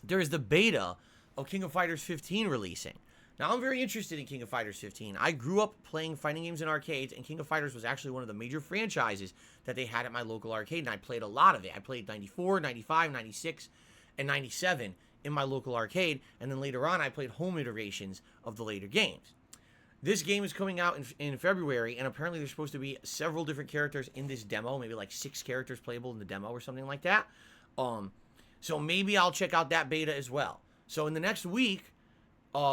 there is the beta of King of Fighters 15 releasing. Now, I'm very interested in King of Fighters 15. I grew up playing fighting games in arcades, and King of Fighters was actually one of the major franchises that they had at my local arcade, and I played a lot of it. I played 94, 95, 96, and 97 in my local arcade, and then later on, I played home iterations of the later games. This game is coming out in February, and apparently there's supposed to be several different characters in this demo, maybe like 6 characters playable in the demo or something like that. So maybe I'll check out that beta as well. So in the next week,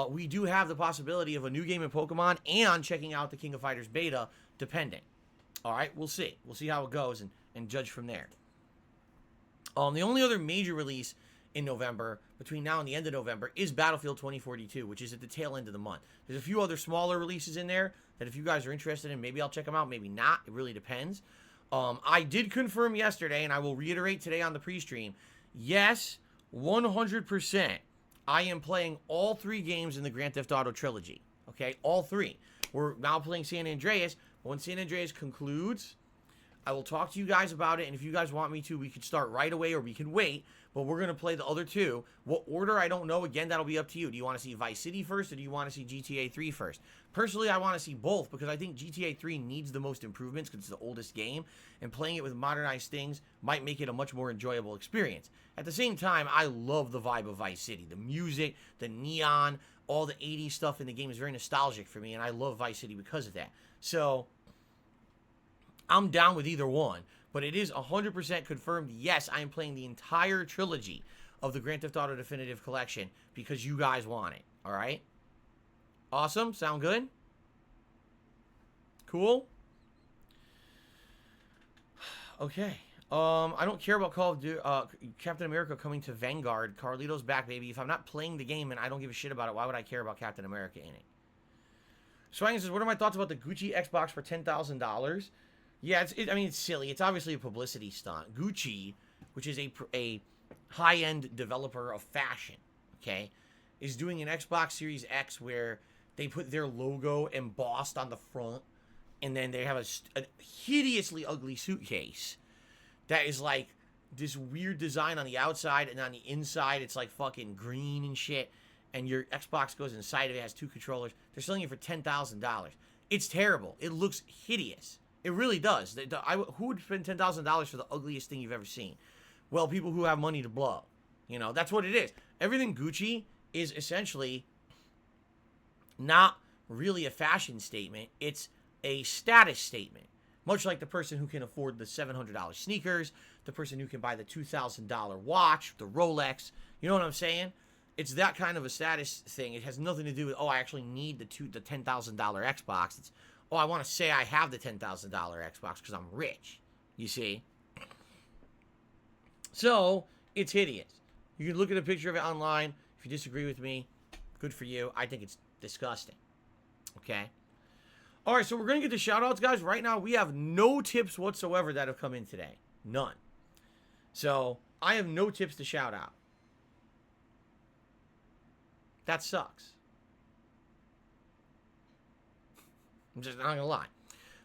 we do have the possibility of a new game in Pokemon and checking out the King of Fighters beta, depending. All right, we'll see. We'll see how it goes and judge from there. The only other major release in November, between now and the end of November, is Battlefield 2042, which is at the tail end of the month. There's a few other smaller releases in there that if you guys are interested in, maybe I'll check them out, maybe not. It really depends. I did confirm yesterday, and I will reiterate today on the pre-stream, yes, 100%. I am playing all 3 games in the Grand Theft Auto trilogy. Okay, all 3. We're now playing San Andreas, but when San Andreas concludes, I will talk to you guys about it, and if you guys want me to, we could start right away or we can wait, but we're going to play the other 2. What order, I don't know. Again, that'll be up to you. Do you want to see Vice City first, or do you want to see GTA 3 first? Personally, I want to see both, because I think GTA 3 needs the most improvements because it's the oldest game, and playing it with modernized things might make it a much more enjoyable experience. At the same time, I love the vibe of Vice City. The music, the neon, all the 80s stuff in the game is very nostalgic for me, and I love Vice City because of that. So I'm down with either one, but it is 100% confirmed, yes, I am playing the entire trilogy of the Grand Theft Auto Definitive Collection because you guys want it, all right? Awesome? Sound good? Cool? Okay. I don't care about Call of Duty, Captain America coming to Vanguard. Carlito's back, baby. If I'm not playing the game and I don't give a shit about it, why would I care about Captain America in it? Swangan says, what are my thoughts about the Gucci Xbox for $10,000? Yeah, it's silly. It's obviously a publicity stunt. Gucci, which is a high-end developer of fashion, okay, is doing an Xbox Series X where they put their logo embossed on the front, and then they have a hideously ugly suitcase that is like this weird design on the outside, and on the inside it's like fucking green and shit, and your Xbox goes inside of it, has 2 controllers. They're selling it for $10,000. It's terrible. It looks hideous. It really does. Who would spend $10,000 for the ugliest thing you've ever seen? Well, people who have money to blow. You know, that's what it is. Everything Gucci is essentially not really a fashion statement. It's a status statement. Much like the person who can afford the $700 sneakers, the person who can buy the $2,000 watch, the Rolex. You know what I'm saying? It's that kind of a status thing. It has nothing to do with, I actually need the $10,000 Xbox. It's, I want to say I have the $10,000 Xbox because I'm rich. You see? So, it's hideous. You can look at a picture of it online. If you disagree with me, good for you. I think it's disgusting. Okay? All right, so we're going to get to shout-outs, guys. Right now, we have no tips whatsoever that have come in today. None. So, I have no tips to shout out. That sucks. I'm just not going to lie.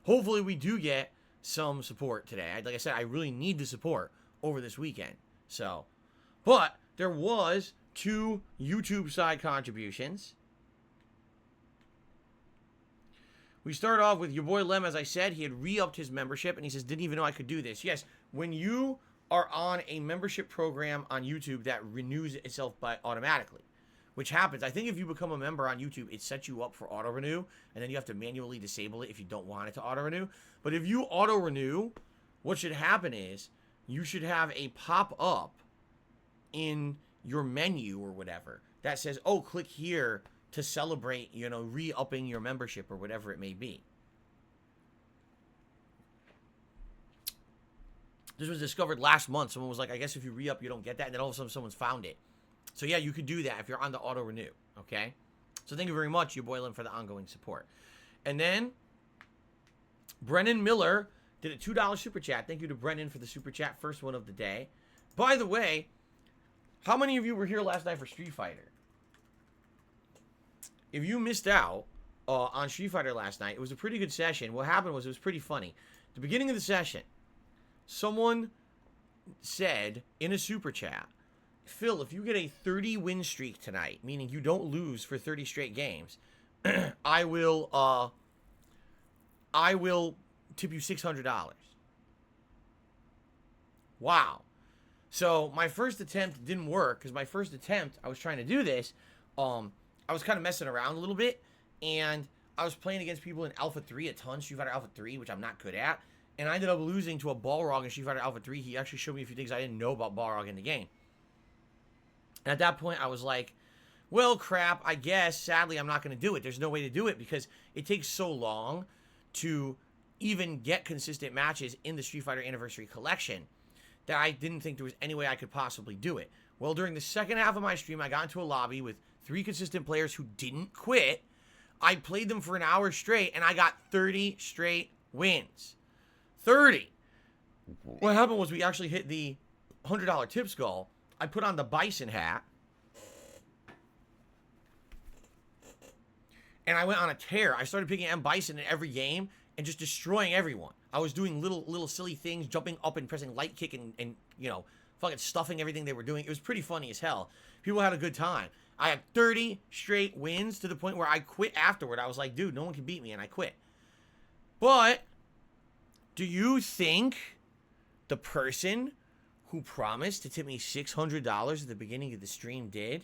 Hopefully, we do get some support today. Like I said, I really need the support over this weekend. So, but there was 2 YouTube side contributions. We start off with your boy Lem, as I said. He had re-upped his membership, and he says, didn't even know I could do this. Yes, when you are on a membership program on YouTube that renews itself by automatically, which happens. I think if you become a member on YouTube, it sets you up for auto renew, and then you have to manually disable it if you don't want it to auto renew. But if you auto renew, what should happen is you should have a pop up in your menu or whatever that says, oh, click here to celebrate, you know, re-upping your membership or whatever it may be. This was discovered last month. Someone was like, I guess if you re-up, you don't get that. And then all of a sudden, someone's found it. So, yeah, you could do that if you're on the auto-renew, okay? So, thank you very much, you Boylan, for the ongoing support. And then, Brennan Miller did a $2 super chat. Thank you to Brennan for the super chat, first one of the day. By the way, how many of you were here last night for Street Fighter? If you missed out on Street Fighter last night, it was a pretty good session. What happened was it was pretty funny. At the beginning of the session, someone said in a super chat, Phil, if you get a 30 win streak tonight, meaning you don't lose for 30 straight games, I will tip you $600. Wow. So my first attempt didn't work because my first attempt, I was trying to do this. I was kind of messing around a little bit, and I was playing against people in Alpha 3 a ton, Street Fighter Alpha 3, which I'm not good at. And I ended up losing to a Balrog in Street Fighter Alpha 3. He actually showed me a few things I didn't know about Balrog in the game. And at that point, I was like, well, crap, I guess, sadly, I'm not going to do it. There's no way to do it because it takes so long to even get consistent matches in the Street Fighter Anniversary Collection that I didn't think there was any way I could possibly do it. Well, during the second half of my stream, I got into a lobby with 3 consistent players who didn't quit. I played them for an hour straight, and I got 30 straight wins. 30. What happened was we actually hit the $100 tips goal. I put on the Bison hat, and I went on a tear. I started picking M. Bison in every game and just destroying everyone. I was doing little silly things, jumping up and pressing light kick and you know, fucking stuffing everything they were doing. It was pretty funny as hell. People had a good time. I had 30 straight wins to the point where I quit afterward. I was like, dude, no one can beat me, and I quit. But do you think the person who promised to tip me $600 at the beginning of the stream did?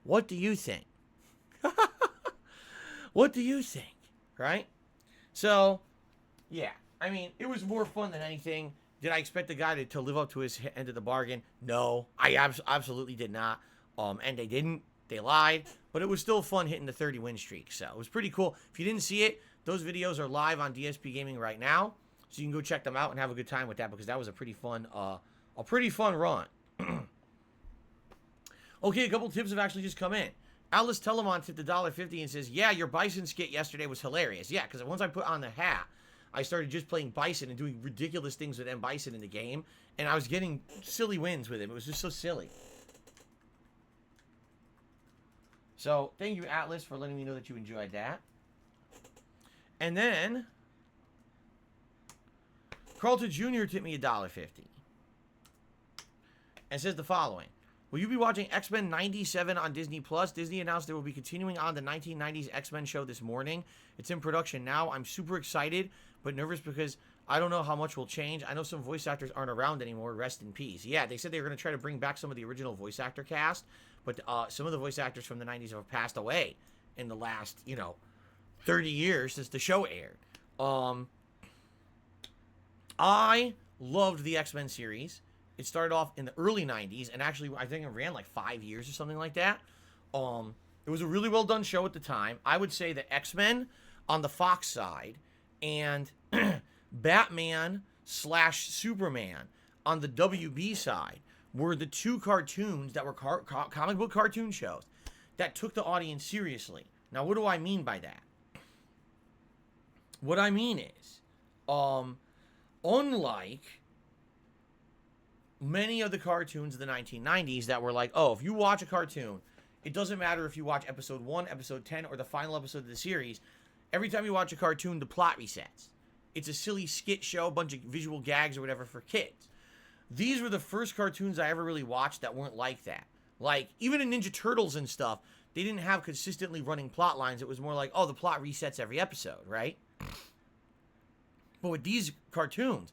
What do you think? What do you think? Right? So, yeah. I mean, it was more fun than anything. Did I expect the guy to live up to his end of the bargain? No. I absolutely did not. And they didn't. They lied. But it was still fun hitting the 30 win streak. So, it was pretty cool. If you didn't see it, those videos are live on DSPGaming right now. So you can go check them out and have a good time with that because that was a pretty fun run. Okay, a couple tips have actually just come in. Alice Telemon tipped $1.50 and says, yeah, your Bison skit yesterday was hilarious. Yeah, because once I put on the hat, I started just playing Bison and doing ridiculous things with M. Bison in the game. And I was getting silly wins with him. It was just so silly. So, thank you, Atlas, for letting me know that you enjoyed that. And then Carlton Jr. tipped me $1.50 and says the following. Will you be watching X-Men 97 on Disney+? Disney announced they will be continuing on the 1990s X-Men show this morning. It's in production now. I'm super excited, but nervous because I don't know how much will change. I know some voice actors aren't around anymore. Rest in peace. Yeah, they said they were going to try to bring back some of the original voice actor cast, but some of the voice actors from the 90s have passed away in the last, 30 years since the show aired. I loved the X-Men series. It started off in the early 90s, and actually, I think it ran like 5 years or something like that. It was a really well-done show at the time. I would say that X-Men on the Fox side and Batman/Superman on the WB side were the two cartoons that were comic book cartoon shows that took the audience seriously. Now, what do I mean by that? What I mean is, unlike many of the cartoons of the 1990s that were like, oh, if you watch a cartoon, it doesn't matter if you watch episode 1, episode 10, or the final episode of the series. Every time you watch a cartoon, the plot resets. It's a silly skit show, a bunch of visual gags or whatever for kids. These were the first cartoons I ever really watched that weren't like that. Like, even in Ninja Turtles and stuff, they didn't have consistently running plot lines. It was more like, oh, the plot resets every episode, right? But with these cartoons,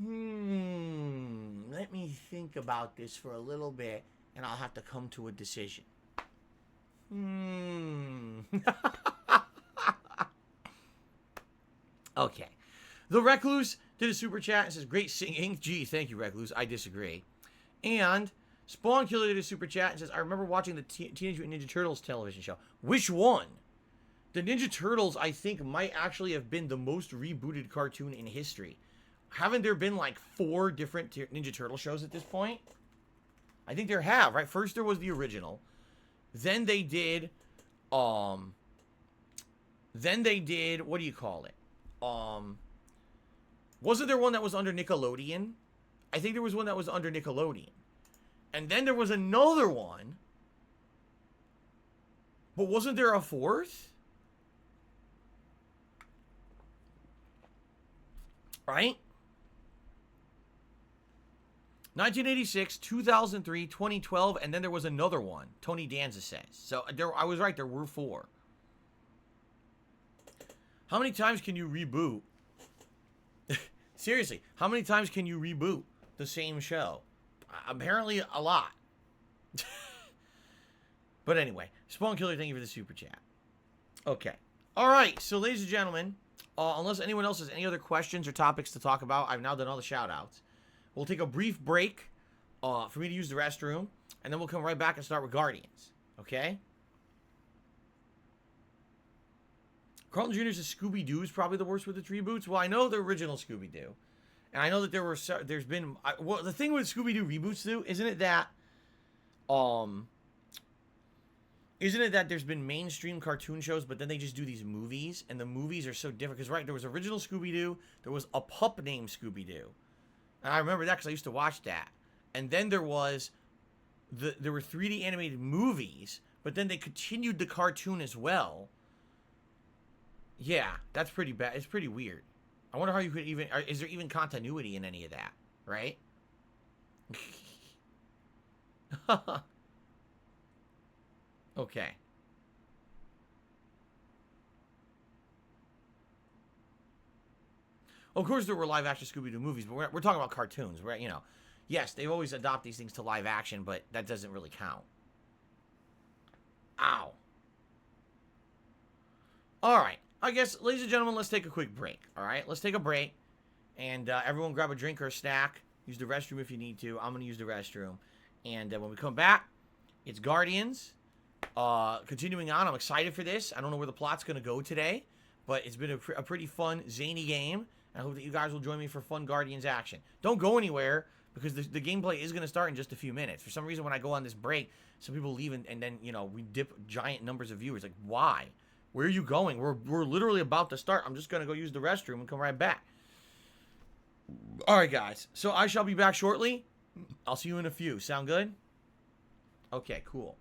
Let me think about this for a little bit, and I'll have to come to a decision. Okay. The Recluse did a super chat and says, great singing. Gee, thank you, Recluse. I disagree. And Spawn Killer did a super chat and says, I remember watching the Teenage Mutant Ninja Turtles television show. Which one? The Ninja Turtles, I think, might actually have been the most rebooted cartoon in history. Haven't there been like 4 different Ninja Turtle shows at this point? I think there have, right? First there was the original. Then they did, what do you call it? Wasn't there one that was under Nickelodeon? I think there was one that was under Nickelodeon. And then there was another one. But wasn't there a 4th? Right? 1986, 2003, 2012, and then there was another one. Tony Danza says. So I was right, there were 4. How many times can you reboot? Seriously, how many times can you reboot the same show? Apparently a lot. But anyway, Spawn Killer, thank you for the super chat. Okay. All right, so ladies and gentlemen, unless anyone else has any other questions or topics to talk about, I've now done all the shout-outs. We'll take a brief break for me to use the restroom, and then we'll come right back and start with Guardians. Okay? Carlton Jr. says Scooby-Doo is probably the worst with its reboots. Well, I know the original Scooby-Doo. And I know that there's been... well, the thing with Scooby-Doo reboots, though, isn't it that there's been mainstream cartoon shows, but then they just do these movies, and the movies are so different? Because, right, there was original Scooby-Doo, there was a pup named Scooby-Doo. And I remember that because I used to watch that. And then there was... there were 3D animated movies, but then they continued the cartoon as well. Yeah, that's pretty bad. It's pretty weird. I wonder how you could even... is there even continuity in any of that? Right? Okay. Of course, there were live-action Scooby-Doo movies, but we're talking about cartoons, right? You know, yes, they always adopt these things to live action, but that doesn't really count. Ow. All right. I guess, ladies and gentlemen, let's take a quick break. All right? Let's take a break. And everyone grab a drink or a snack. Use the restroom if you need to. I'm going to use the restroom. And when we come back, it's Guardians. Continuing on, I'm excited for this. I don't know where the plot's going to go today. But it's been a pretty fun, zany game. And I hope that you guys will join me for fun Guardians action. Don't go anywhere, because the gameplay is going to start in just a few minutes. For some reason, when I go on this break, some people leave and then, you know, we dip giant numbers of viewers. Like, why? Where are you going? We're literally about to start. I'm just going to go use the restroom and come right back. All right, guys. So I shall be back shortly. I'll see you in a few. Sound good? Okay, cool.